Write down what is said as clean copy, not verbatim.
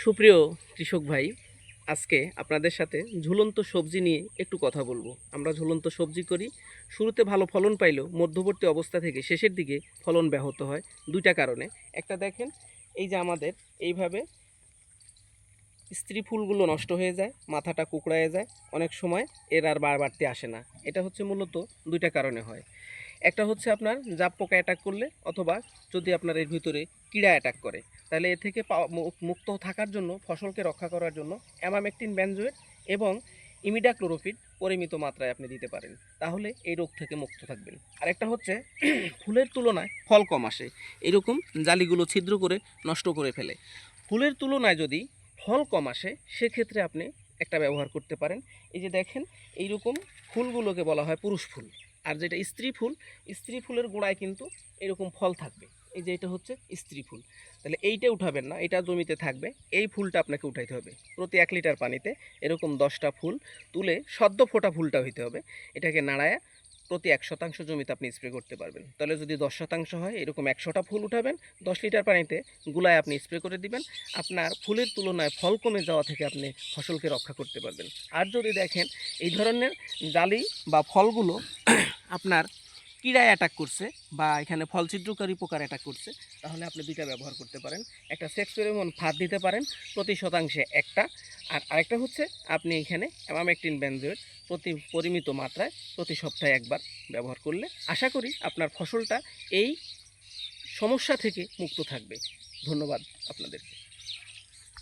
সুপ্রিয় কৃষক ভাই, আজকে আপনাদের সাথে ঝুলন্ত সবজি নিয়ে একটু কথা বলবো। আমরা ঝুলন্ত সবজি করি, শুরুতে ভালো ফলন পাইলেও মধ্যবর্তী অবস্থা থেকে শেষের দিকে ফলন ব্যাহত হয় দুইটা কারণে। একটা দেখেন, এই যে আমাদের এইভাবে স্ত্রী ফুলগুলো নষ্ট হয়ে যায়, মাথাটা কুকড়ায় যায়, অনেক সময় এর আর বাড়তে আসে না। এটা হচ্ছে মূলত দুইটা কারণে হয়। একটা হচ্ছে আপনার জাপ পোকা অ্যাটাক করলে, অথবা যদি আপনার এর ভিতরে কীড়া অ্যাটাক করে, তাহলে এ থেকে মুক্ত থাকার জন্য, ফসলকে রক্ষা করার জন্য অ্যামামেকটিন বেনজোয়েট এবং ইমিডাক্লোরোফিড পরিমিত মাত্রায় আপনি দিতে পারেন, তাহলে এই রোগ থেকে মুক্ত থাকবেন। আরেকটা হচ্ছে ফুলের তুলনায় ফল কম আসে, এরকম জালিগুলো ছিদ্র করে নষ্ট করে ফেলে। ফুলের তুলনায় যদি ফল কম আসে, সেক্ষেত্রে আপনি একটা ব্যবহার করতে পারেন। এই যে দেখেন, এইরকম ফুলগুলোকে বলা হয় পুরুষ ফুল। আর যেটা স্ত্রী ফুলের গোড়ায় কিন্তু এরকম ফল থাকবে। এই যে এটা হচ্ছে স্ত্রী ফুল, তাহলে এইটা উঠাবেন না, এটা জমিতে থাকবে। এই ফুলটা আপনাকে উঠাইতে হবে। প্রতি 1 লিটার পানিতে এরকম 10টা ফুল তুলে সদ্য ফোটা ফুলটা হইতে হবে। এটাকে নাড়ায়া প্রতি 1 শতাংশ জমিতে আপনি স্প্রে করতে পারবেন। তাহলে যদি 10 শতাংশ হয়, এরকম 100টা ফুল উঠাবেন, 10 লিটার পানিতে গুলায় আপনি স্প্রে করে দিবেন। আপনার ফুলের তুলনায় ফল কমে যাওয়া থেকে আপনি ফসলকে রক্ষা করতে পারবেন। আর যদি দেখেন এই ধরনের জালি বা ফলগুলো আপনার কীড়ায় অ্যাটাক করছে, বা এখানে ফল ছিদ্রকারী পোকার অ্যাটাক করছে, তাহলে আপনি দুইটা ব্যবহার করতে পারেন। একটা সেক্সপেরিমন ফাঁদ দিতে পারেন প্রতি শতাংশে একটা। আর আরেকটা হচ্ছে আপনি এখানে অ্যামামেকটিন বেনজোয়েট পরিমিত মাত্রায় প্রতি সপ্তাহে একবার ব্যবহার করলে আশা করি আপনার ফসলটা এই সমস্যা থেকে মুক্ত থাকবে। ধন্যবাদ আপনাদেরকে।